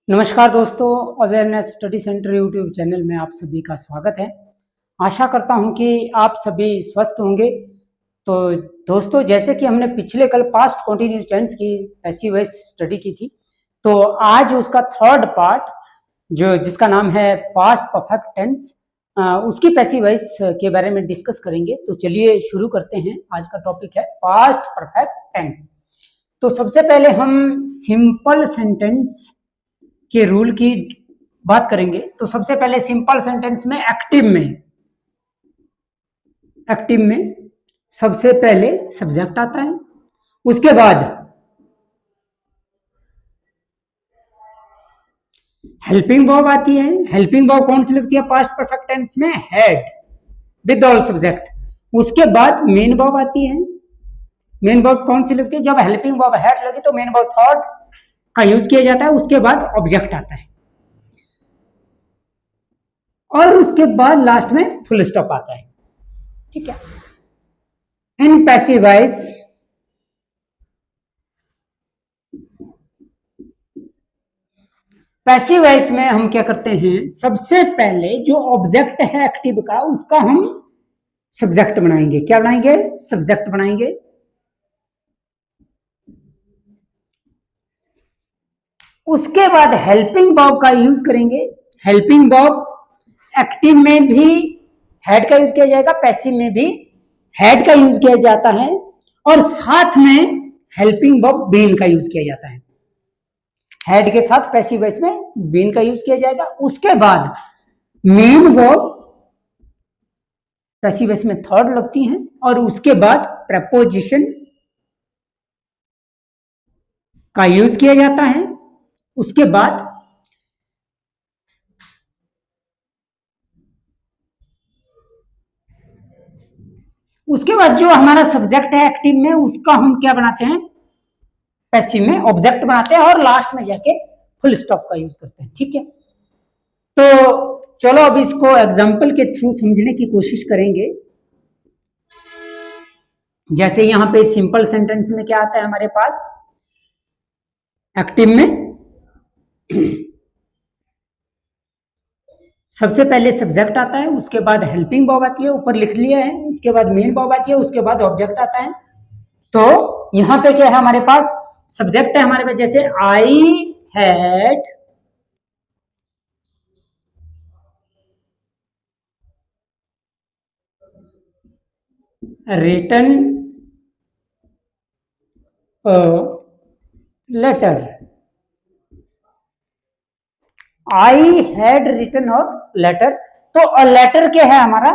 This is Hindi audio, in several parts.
नमस्कार दोस्तों, awareness study centre YouTube channel में आप सभी का स्वागत है। आशा करता हूं कि आप सभी स्वस्थ होंगे। तो दोस्तों, जैसे कि हमने पिछले कल पास्ट कंटिन्यूअस टेंस की पैसिव वॉइस स्टडी की थी, तो आज उसका थर्ड पार्ट जिसका नाम है पास्ट परफेक्ट टेंस, उसकी पैसिव वॉइस के बारे में डिस्कस करेंगे। तो चलिए शुरू करते हैं। आज का टॉपिक है पास्ट परफेक्ट टेंस। तो सबसे पहले हम सिंपल सेंटेंस के रूल की बात करेंगे। तो सबसे पहले सिंपल सेंटेंस में एक्टिव में सबसे पहले सब्जेक्ट आता है, उसके बाद हेल्पिंग वर्ब आती है। हेल्पिंग वर्ब कौन सी लगती है पास्ट परफेक्ट टेंस में? Had with all subject. उसके बाद मेन वर्ब आती है। मेन वर्ब कौन सी लगती है? जब हेल्पिंग वर्ब हैड लगी तो मेन वर्ब थॉट का यूज किया जाता है। उसके बाद ऑब्जेक्ट आता है और उसके बाद लास्ट में फुल स्टॉप आता है। ठीक है। इन पैसिव वॉइस में हम क्या करते हैं, सबसे पहले जो ऑब्जेक्ट है एक्टिव का उसका हम सब्जेक्ट बनाएंगे। क्या बनाएंगे? सब्जेक्ट बनाएंगे। उसके बाद हेल्पिंग वर्ब का यूज करेंगे। हेल्पिंग वर्ब एक्टिव में भी हेड का यूज किया जाएगा, पैसिव में भी हेड का यूज किया जाता है और साथ में हेल्पिंग वर्ब बीन का यूज किया जाता है। हेड के साथ पैसिव वॉइस में बीन का यूज किया जाएगा। उसके बाद मेन वर्ब पैसिव वॉइस में थर्ड लगती है और उसके बाद प्रेपोजिशन का यूज किया जाता है। उसके बाद जो हमारा सब्जेक्ट है एक्टिव में उसका हम क्या बनाते हैं? पैसिव में ऑब्जेक्ट बनाते हैं और लास्ट में जाके फुल स्टॉप का यूज करते हैं। ठीक है। तो चलो अब इसको एग्जांपल के थ्रू समझने की कोशिश करेंगे। जैसे यहां पे सिंपल सेंटेंस में क्या आता है हमारे पास एक्टिव में? सबसे पहले सब्जेक्ट आता है, उसके बाद हेल्पिंग वर्ब आती है, ऊपर लिख लिया है। उसके बाद मेन वर्ब आती है, उसके बाद ऑब्जेक्ट आता है। तो यहां पे क्या है हमारे पास? सब्जेक्ट है हमारे पास, जैसे I had written a letter. I had written a letter. तो अ लेटर क्या है हमारा?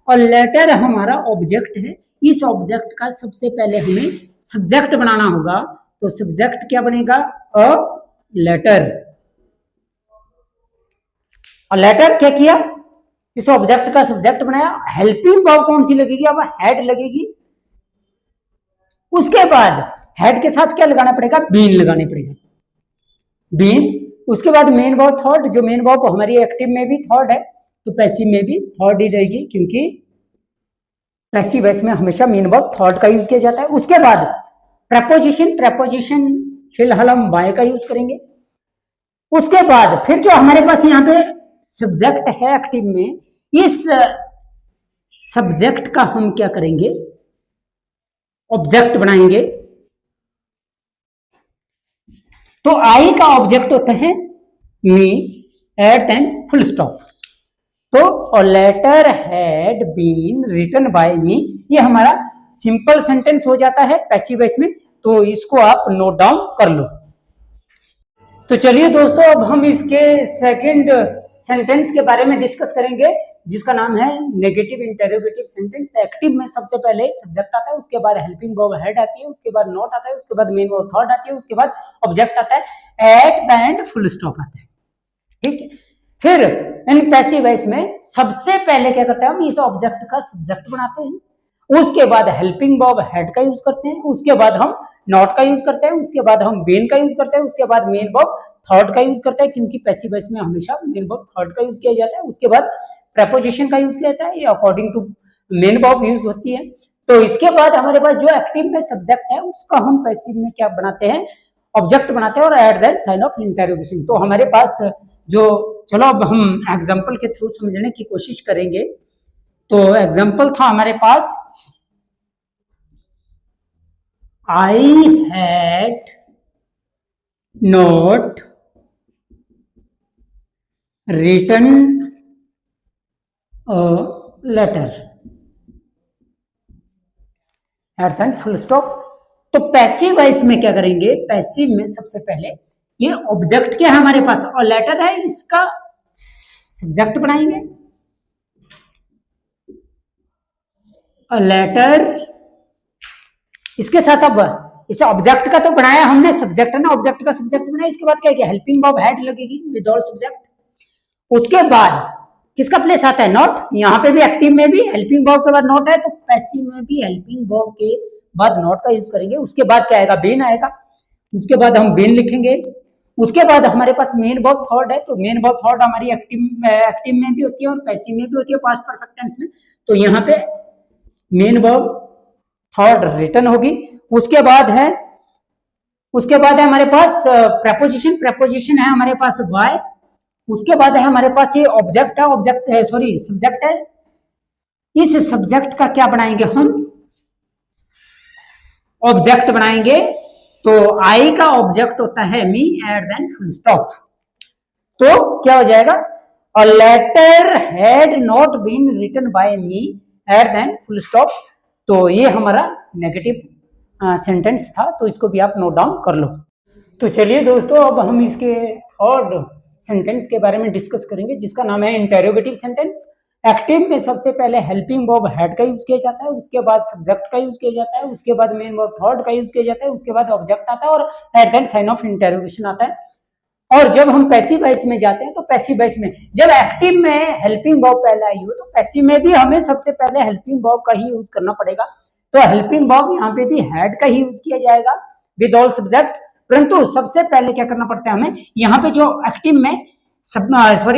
और लेटर हमारा ऑब्जेक्ट है। इस ऑब्जेक्ट का सबसे पहले हमें सब्जेक्ट बनाना होगा। तो सब्जेक्ट क्या बनेगा? A letter. और लेटर क्या किया? इस ऑब्जेक्ट का सब्जेक्ट बनाया। हेल्पिंग वर्ब कौन सी लगेगी? अब हेड लगेगी। उसके बाद हेड के साथ क्या लगाना पड़ेगा? बीन लगाने पड़ेगा। बीन। उसके बाद मेन वर्ब थर्ड। जो मेन वर्ब हमारी एक्टिव में भी थर्ड है तो पैसिव में भी थर्ड ही रहेगी, क्योंकि पैसिव वॉइस में हमेशा मेन वर्ब थर्ड का यूज किया जाता है। उसके बाद प्रेपोजिशन फिलहाल हम बाय का यूज करेंगे। उसके बाद फिर जो हमारे पास यहाँ पे सब्जेक्ट है एक्टिव में, इस सब्जेक्ट का हम क्या करेंगे? ऑब्जेक्ट बनाएंगे। तो आई का ऑब्जेक्ट होता है me, at end full stop. तो letter had been written by me, ये हमारा सिंपल सेंटेंस हो जाता है पैसिव वॉइस में। तो इसको आप नोट डाउन कर लो। तो चलिए दोस्तों, अब हम इसके सेकंड सेंटेंस के बारे में डिस्कस करेंगे, जिसका नाम है नेगेटिव इंटरोगेटिव सेंटेंस। एक्टिव में सबसे पहले सब्जेक्ट आता है, उसके बाद हेल्पिंग वर्ब हेड आती है, उसके बाद नॉट आता है, उसके बाद मेन वर्ब थर्ड आती है, उसके बाद ऑब्जेक्ट आता है, eight the and full stop आता है। ठीक है। फिर इन पैसिव वॉइस में सबसे पहले क्या करते हैं? हम इस ऑब्जेक्ट का सब्जेक्ट बनाते हैं। उसके बाद हेल्पिंग वर्ब हेड का यूज करते हैं। उसके बाद हम नॉट का यूज करते हैं। उसके बाद हम बीन का यूज करते हैं। उसके बाद मेन वर्ब थर्ड का यूज करते हैं, क्योंकि पैसिव वॉइस में हमेशा मेन वर्ब थर्ड का यूज किया जाता है। उसके बाद प्रेपोजिशन का यूज किया जाता है, ये according to main verb use होती है। तो इसके बाद हमारे पास जो एक्टिव में सब्जेक्ट है उसका हम पैसिव में क्या बनाते हैं? ऑब्जेक्ट बनाते हैं और at the sign of interrogation. तो हमारे पास जो, चलो अब हम एग्जाम्पल के थ्रू समझने की कोशिश करेंगे। तो एग्जाम्पल था हमारे पास, I had not written letter at the full stop. तो पैसिव वॉइस में क्या करेंगे, पैसिव में सबसे पहले ये ऑब्जेक्ट क्या है हमारे पास, और लेटर है, इसका सब्जेक्ट बनाएंगे। लेटर इसके साथ, अब इसे ऑब्जेक्ट का तो बनाया हमने, सब्जेक्ट है ना, ऑब्जेक्ट का सब्जेक्ट बनाया। इसके बाद क्या किया, हेल्पिंग वर्ब हैड लगेगी विद ऑल सब्जेक्ट। उसके बाद किसका प्लेस आता है, नॉट। यहाँ पे भी एक्टिव में भी हेल्पिंग वर्ब के बाद नॉट है, तो पैसिव में भी हेल्पिंग वर्ब के बाद नॉट का यूज करेंगे। उसके बाद क्या आएगा, बीन आएगा। उसके बाद हम बीन लिखेंगे। उसके बाद हमारे पास मेन वर्ब थर्ड है, तो मेन वर्ब थर्ड हमारी एक्टिव में भी होती है और पैसिव में भी होती है पास्ट परफेक्ट टेंस में। तो यहाँ पे मेन वर्ब थर्ड रिटन होगी। उसके बाद है हमारे पास प्रेपोजिशन। प्रेपोजिशन है हमारे पास वाई। उसके बाद है हमारे पास ये ऑब्जेक्ट है, सब्जेक्ट है। इस सब्जेक्ट का क्या बनाएंगे हम, ऑब्जेक्ट बनाएंगे। तो आई का ऑब्जेक्ट होता है me at then full stop. तो क्या हो जाएगा, a letter had not been written by me at then full stop. तो ये हमारा नेगेटिव सेंटेंस था, तो इसको भी आप नोट डाउन कर लो। तो चलिए दोस्तों, अब हम इसके थर्ड सेंटेंस के बारे में डिस्कस करेंगे, जिसका नाम है इंटेरोगेटिव सेंटेंस। एक्टिव में सबसे पहले हेल्पिंग वर्ब हैड का यूज किया जाता है, उसके बाद सब्जेक्ट का यूज किया जाता है, उसके बाद मेन वर्ब थर्ड का यूज किया जाता है, उसके बाद ऑब्जेक्ट आता है और at the sign of interrogation आता है। और जब हम पैसिव वॉइस में जाते हैं, तो पैसिव वॉइस में जब एक्टिव में हेल्पिंग वर्ब पहले आई हो, तो पैसिव में भी हमें सबसे पहले हेल्पिंग वर्ब का ही यूज करना पड़ेगा। तो हेल्पिंग वर्ब यहाँ पे भी हैड का ही यूज किया जाएगा विद ऑल सब्जेक्ट। परंतु सबसे पहले क्या करना पड़ता है हमें, यहाँ पे जो एक्टिव में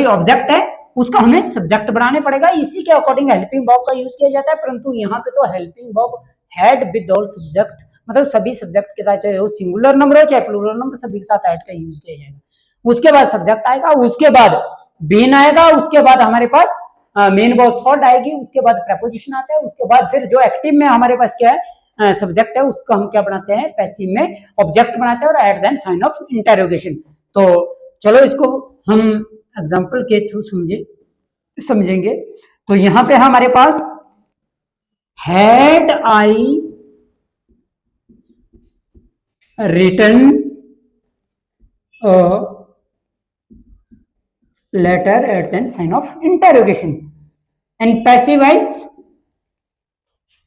ऑब्जेक्ट है, उसका हमें सब्जेक्ट बनाने पड़ेगा। इसी के अकॉर्डिंग हेल्पिंग वर्ब का यूज किया जाता है। परंतु यहाँ पे तो helping verb had with all subject, मतलब सभी सब्जेक्ट के साथ, चाहे वो सिंगुलर नंबर हो चाहे प्लूरल नंबर, सभी के साथ हैड का यूज किया जाएगा। उसके बाद सब्जेक्ट आएगा, उसके बाद बीन आएगा, उसके बाद हमारे पास मेन वर्ब थर्ड आएगी, उसके बाद प्रेपोजिशन आता है, उसके बाद फिर जो एक्टिव में हमारे पास क्या है, सब्जेक्ट है, उसको हम क्या बनाते हैं, पैसिव में ऑब्जेक्ट बनाते हैं और at then sign of interrogation. तो चलो इसको हम एग्जाम्पल के थ्रू समझेंगे। तो यहां पे हमारे पास had I written letter at the sign of interrogation. And passive voice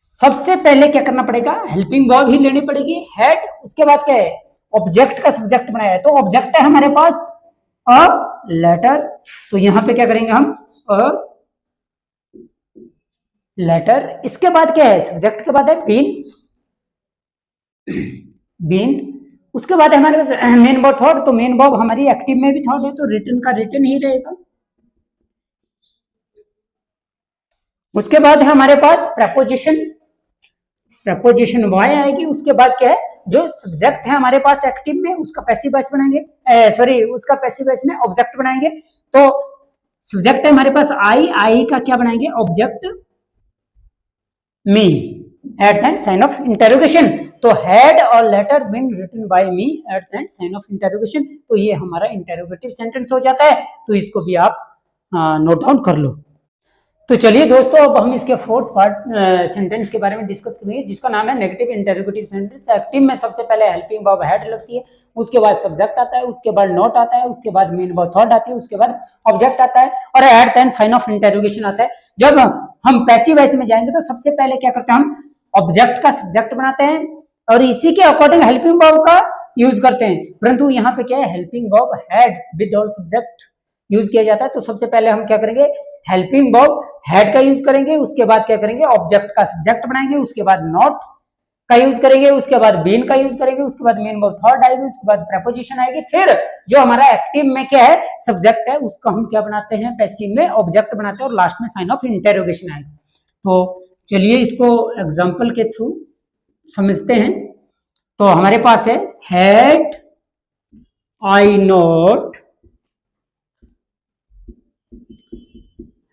सबसे पहले क्या करना पड़ेगा, हेल्पिंग वर्ब ही लेनी पड़ेगी, हैड। उसके बाद क्या है, ऑब्जेक्ट का सब्जेक्ट बनाया है, तो ऑब्जेक्ट है हमारे पास अ लेटर। तो यहां पे क्या करेंगे हम, अ लेटर। इसके बाद क्या है, सब्जेक्ट के बाद है बीन। उसके बाद हमारे पास मेन वर्ब थर्ड। तो मेन वर्ब हमारी एक्टिव में भी थर्ड है, तो रिटन का रिटन ही रहेगा। उसके बाद है हमारे पास प्रेपोजिशन वाई आएगी। उसके बाद क्या है, जो सब्जेक्ट है हमारे पास एक्टिव में, उसका पैसिव वॉइस बनाएंगे, उसका पैसिव वॉइस में ऑब्जेक्ट बनाएंगे। तो सब्जेक्ट है हमारे पास आई का क्या बनाएंगे, object me at the sign of interrogation. तो हैड और letter been written by me at the sign of interrogation. तो ये हमारा इंटेरोगेटिव सेंटेंस हो जाता है। तो इसको भी आप नोट डाउन कर लो। तो चलिए दोस्तों, अब हम इसके फोर्थ पार्ट सेंटेंस के बारे में डिस्कस करेंगे, जिसका नाम है नेगेटिव इंटेरोगेटिव सेंटेंस। एक्टिव में सबसे पहले हेल्पिंग वर्ब हैड लगती है, उसके बाद सब्जेक्ट आता है, उसके बाद नॉट आता है, उसके बाद मेन वर्ब थर्ड आती है, उसके बाद ऑब्जेक्ट आता है और at the sign of interrogation आता है। जब हम पैसिव वॉइस में जाएंगे, तो सबसे पहले क्या करते हैं, हम ऑब्जेक्ट का सब्जेक्ट बनाते हैं और इसी के अकॉर्डिंग हेल्पिंग वर्ब का यूज करते हैं। परंतु यहाँ पे क्या है, helping verb had with all subject use किया जाता है। तो सबसे पहले हम क्या करेंगे, हेल्पिंग वर्ब हैड का यूज करेंगे, उसके बाद क्या करेंगे, ऑब्जेक्ट का सब्जेक्ट बनाएंगे, उसके बाद नॉट का यूज करेंगे, उसके बाद बीन का यूज करेंगे, उसके बाद मेन वर्ब थर्ड आएगी, उसके बाद प्रेपोजिशन आएगी। फिर जो हमारा एक्टिव में क्या है, सब्जेक्ट है, उसको हम क्या बनाते हैं, पैसिव में ऑब्जेक्ट बनाते हैं और लास्ट में साइन ऑफ इंटेरोगेशन आएगा। तो चलिए इसको एग्जाम्पल के थ्रू समझते हैं। तो हमारे पास है had I not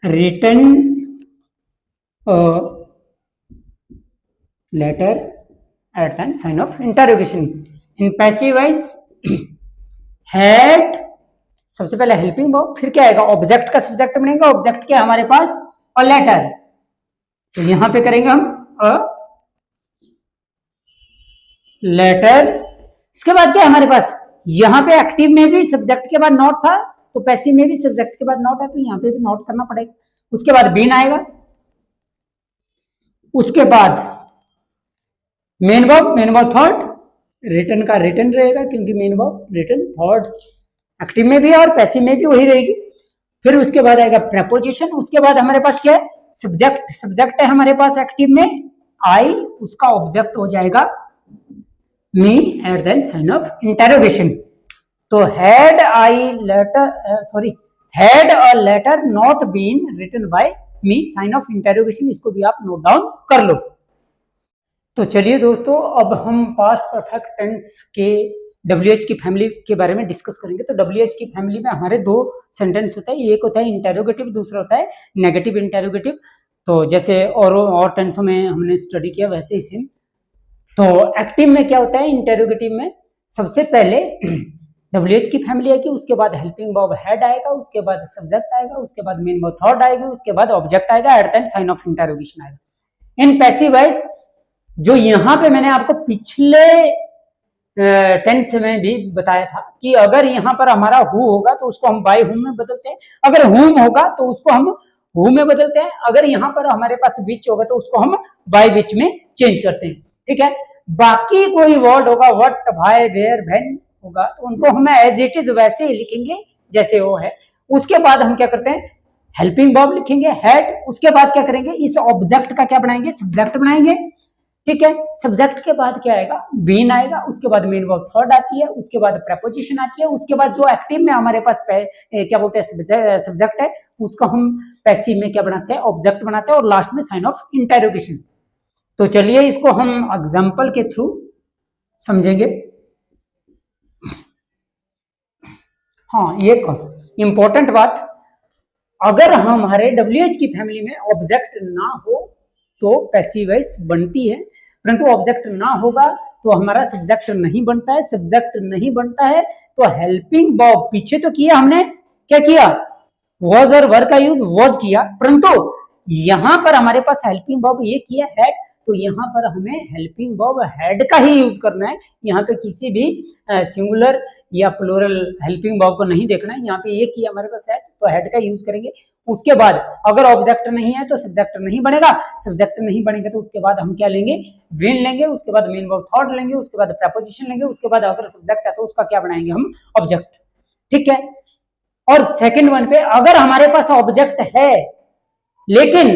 written a letter at the sign of interrogation. In passive voice had सबसे पहले हेल्पिंग वर्ब, फिर क्या आएगा, ऑब्जेक्ट का सब्जेक्ट बनेगा, ऑब्जेक्ट क्या हमारे पास, अ लेटर, तो यहां पे करेंगे हम अ लेटर। इसके बाद क्या है हमारे पास, यहां पे एक्टिव में भी सब्जेक्ट के बाद नॉट था, तो पैसिव में भी सब्जेक्ट के बाद नॉट है, तो यहां पे भी नॉट करना पड़ेगा। उसके बाद बीन आएगा, उसके बाद मेन वर्ब थर्ड, रिटर्न का रिटर्न रहेगा क्योंकि main verb return third, active में भी और पैसिव में भी वही रहेगी। फिर उसके बाद आएगा प्रेपोजिशन, उसके बाद हमारे पास क्या है, सब्जेक्ट, सब्जेक्ट है हमारे पास एक्टिव में आई, उसका ऑब्जेक्ट हो जाएगा me at the sign of interrogation. तो had I letter sorry had a letter not been written by me sign of interrogation, इसको भी आप नोट डाउन कर लो। तो चलिए दोस्तों, अब हम पास्ट परफेक्ट टेंस के WH की फैमिली के बारे में डिस्कस करेंगे। तो WH की फैमिली में हमारे दो सेंटेंस होता है, एक होता है इंटेरोगेटिव, दूसरा होता है नेगेटिव इंटेरोगेटिव। तो जैसे और टेंसों में हमने स्टडी किया वैसे ही सेम। तो एक्टिव में क्या होता है, इंटेरोगेटिव में सबसे पहले WH की फैमिली आएगी, उसके बाद हेल्पिंग वर्ब हेड आएगा, उसके बाद सब्जेक्ट आएगा, उसके बाद मेन वर्ब थर्ड आएगी, उसके बाद ऑब्जेक्ट आएगा, at the sign of interrogation आएगा। इन पैसिव वॉइस जो यहाँ पे मैंने आपको पिछले टेंस में भी बताया था कि अगर यहाँ पर हमारा हु होगा तो उसको हम बाय हुम में बदलते हैं, अगर हुम होगा तो उसको हम हु में बदलते हैं, अगर यहाँ पर हमारे पास विच होगा तो उसको हम बाय विच में चेंज करते हैं। ठीक है, बाकी कोई वर्ड होगा, व्हाट, भाई, वेयर, व्हेन होगा, तो उनको हम एज इट इज वैसे ही लिखेंगे जैसे वो है। उसके बाद हम क्या करते हैं, हेल्पिंग वर्ब लिखेंगे हेड, उसके बाद क्या करेंगे, इस ऑब्जेक्ट का क्या बनाएंगे, सब्जेक्ट बनाएंगे। ठीक है, सब्जेक्ट के बाद क्या आएगा, बीन आएगा, उसके बाद मेन वर्ब थर्ड आती है, उसके बाद प्रेपोजिशन आती है, उसके बाद जो एक्टिव में हमारे पास क्या बोलते हैं सब्जेक्ट है, उसको हम पैसिव में क्या बनाते हैं, ऑब्जेक्ट बनाते हैं, और लास्ट में साइन ऑफ इंटेरोगेशन। तो चलिए इसको हम एग्जांपल के थ्रू समझेंगे। हाँ, ये इंपॉर्टेंट बात, अगर हमारे WH की फैमिली में ऑब्जेक्ट ना हो तो पैसिव वॉइस बनती है, परंतु ऑब्जेक्ट ना होगा तो हमारा सब्जेक्ट नहीं बनता है, सब्जेक्ट नहीं बनता है तो हेल्पिंग वर्ब, पीछे तो किया हमने, क्या किया, वॉज और वर का यूज वॉज किया, परंतु यहां पर हमारे पास हेल्पिंग वर्ब ये किया हैड, तो यहाँ पर हमें हेल्पिंग वर्ब हेड का ही यूज करना है। यहाँ पे किसी भी सिंगुलर या प्लूरल हेल्पिंग वर्ब को नहीं देखना है, यहाँ पे ये किया हमारे पास हेड, तो हेड का यूज करेंगे। उसके बाद अगर ऑब्जेक्ट नहीं है तो सब्जेक्ट नहीं बनेगा, सब्जेक्ट नहीं बनेगा तो उसके बाद हम क्या लेंगे, विन लेंगे, उसके बाद मेन वर्ब थर्ड लेंगे, उसके बाद प्रेपोजिशन लेंगे, उसके बाद अगर सब्जेक्ट है तो उसका क्या बनाएंगे हम, ऑब्जेक्ट। ठीक है, और सेकेंड वन पे अगर हमारे पास ऑब्जेक्ट है लेकिन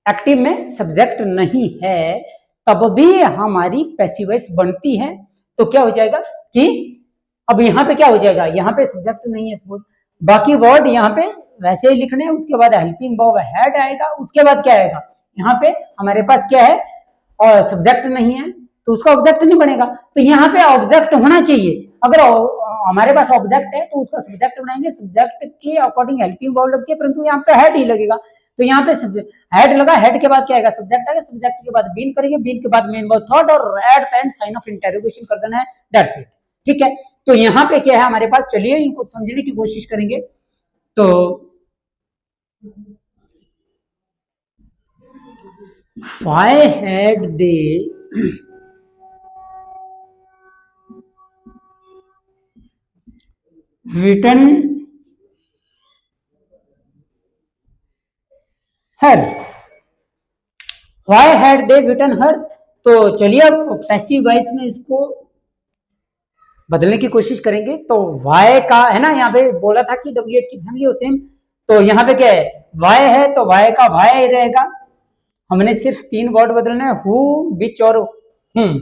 एक्टिव में सब्जेक्ट नहीं है तब भी हमारी पैसिव वॉइस बनती है। तो क्या हो जाएगा कि अब यहाँ पे क्या हो जाएगा, यहाँ पे सब्जेक्ट नहीं है सपोज, बाकी वर्ड यहाँ पे वैसे ही लिखने हैं, उसके बाद हेल्पिंग वर्ब हेड आएगा, उसके बाद क्या आएगा, यहाँ पे हमारे पास क्या है और सब्जेक्ट नहीं है तो उसका ऑब्जेक्ट नहीं बनेगा, तो यहाँ पे ऑब्जेक्ट होना चाहिए। अगर हमारे पास ऑब्जेक्ट है तो उसका सब्जेक्ट बनाएंगे, सब्जेक्ट के अकॉर्डिंग हेल्पिंग वर्ब लगती है, परंतु यहाँ पे हेड ही लगेगा, तो यहाँ पे हेड लगा, हेड के बाद क्या आएगा, सब्जेक्ट आएगा, सब्जेक्ट के बाद बीन करेंगे, बीन के बाद मेन वर्ब थर्ड और at the end sign of interrogation कर देना है, दैट्स इट। ठीक है, तो यहाँ पे क्या है हमारे पास, चलिए इनको समझने की कोशिश करेंगे। तो why had they written her, why had they written her, तो चलिए अब पैसिव वॉइस में इसको बदलने की कोशिश करेंगे। तो वाई का है ना, यहाँ पे बोला था कि WH की फैमिली हो सेम, तो यहाँ पे क्या है, वाई है तो वाई का वाई रहेगा, हमने सिर्फ 3 वर्ड बदलने हैं, हु, विच और हुम।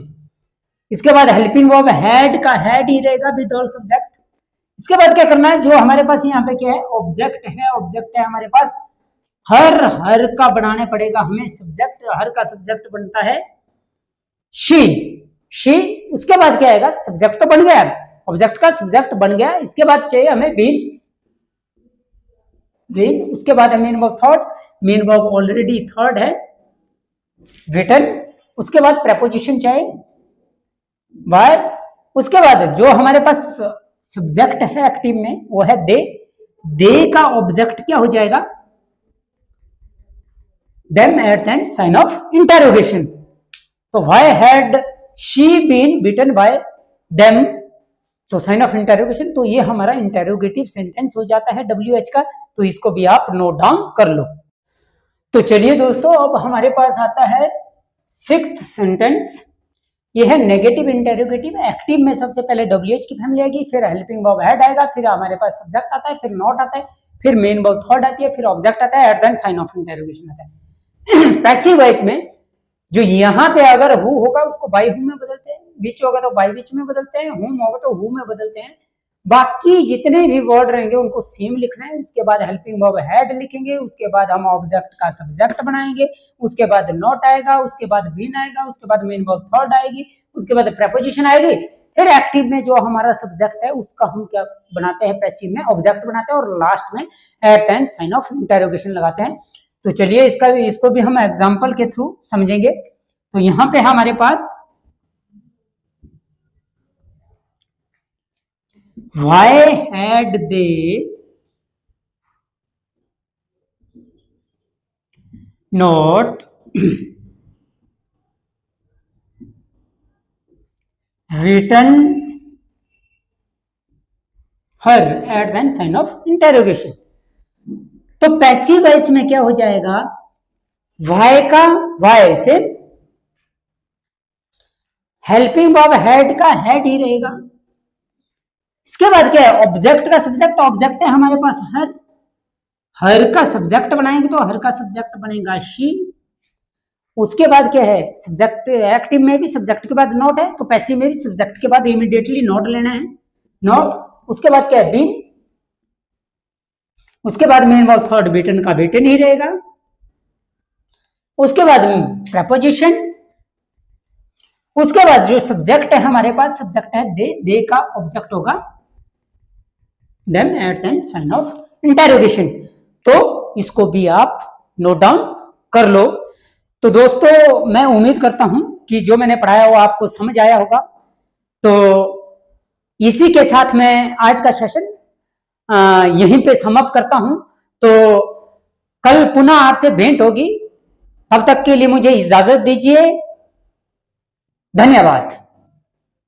इसके बाद हेल्पिंग वर्ब हैड का हैड ही रहेगा विद ऑल सब्जेक्ट। इसके बाद क्या करना है, जो हमारे पास यहाँ पे क्या है, ऑब्जेक्ट है, ऑब्जेक्ट है हमारे पास, हर हर का बनाने पड़ेगा हमें सब्जेक्ट, हर का सब्जेक्ट बनता है शी, शी। उसके बाद क्या आएगा, सब्जेक्ट तो बन गया, ऑब्जेक्ट का सब्जेक्ट बन गया। इसके बाद चाहिए हमें बीन, उसके बाद है mean verb third, mean verb already third है, रिटन। उसके बाद प्रेपोजिशन चाहिए बाय। उसके बाद जो हमारे पास सब्जेक्ट है एक्टिव में वो है दे। दे का ऑब्जेक्ट क्या हो जाएगा? Them at end sign of interrogation. तो why had she been beaten by them, तो साइन ऑफ इंटेरोगेशन। तो ये हमारा इंटेरोगेटिव सेंटेंस हो जाता है WH का। तो इसको भी आप नोट डाउन कर लो। तो चलिए दोस्तों, अब हमारे पास आता है सिक्स्थ सेंटेंस। ये है नेगेटिव इंटेरोगेटिव। एक्टिव में सबसे पहले WH की फैमिली आएगी, फिर हेल्पिंग वर्ब हेड आएगा, फिर हमारे पास सब्जेक्ट आता है, फिर नॉट आता है, फिर मेन वर्ब थर्ड आती है, फिर ऑब्जेक्ट आता है, at then sign of interrogation आता है। पैसिव वॉइस में जो यहाँ पे अगर हु होगा उसको बाय हु में बदलते हैं, विच होगा तो बाय विच में बदलते हैं, हुम होगा तो हु में बदलते हैं। बाकी जितने भी वर्ड रहेंगे उनको सेम लिखना है। उसके बाद हेल्पिंग वर्ब हेड लिखेंगे, उसके बाद हम ऑब्जेक्ट का सब्जेक्ट बनाएंगे, उसके बाद नॉट आएगा, उसके बाद बीन आएगा, उसके बाद मेन वर्ब थर्ड आएगी, उसके बाद प्रेपोजिशन आएगी, फिर एक्टिव में जो हमारा सब्जेक्ट है उसका हम क्या बनाते हैं, पैसिव में ऑब्जेक्ट बनाते हैं, और लास्ट में at end sign of interrogation लगाते हैं। तो चलिए इसको भी हम एग्जाम्पल के थ्रू समझेंगे। तो यहां पे हमारे पास why had they not written her at the sign of interrogation। तो पैसिव वॉइस में क्या हो जाएगा, why का why से हेल्पिंग वर्ब हेड का हेड ही रहेगा। इसके बाद क्या है, ऑब्जेक्ट का सब्जेक्ट, ऑब्जेक्ट है हमारे पास हर, हर का सब्जेक्ट बनाएंगे तो हर का सब्जेक्ट बनेगा शी। उसके बाद क्या है, सब्जेक्ट एक्टिव में भी सब्जेक्ट के बाद नॉट है, तो पैसिव में भी सब्जेक्ट के बाद इमीडिएटली नॉट लेना है, नॉट। उसके बाद क्या है, बीन। उसके बाद मेन वर्ब थर्ड बीटन का बीटन ही रहेगा। उसके बाद प्रेपोजिशन। उसके बाद जो सब्जेक्ट है हमारे पास, सब्जेक्ट है दे का ऑब्जेक्ट होगा them at then sign of interrogation. तो इसको भी आप नोट डाउन कर लो। तो दोस्तों, मैं उम्मीद करता हूं कि जो मैंने पढ़ाया वो आपको समझ आया होगा। तो इसी के साथ मैं आज का सेशन यहीं पे समाप्त करता हूं। तो कल पुनः आपसे भेंट होगी, तब तक के लिए मुझे इजाजत दीजिए। धन्यवाद।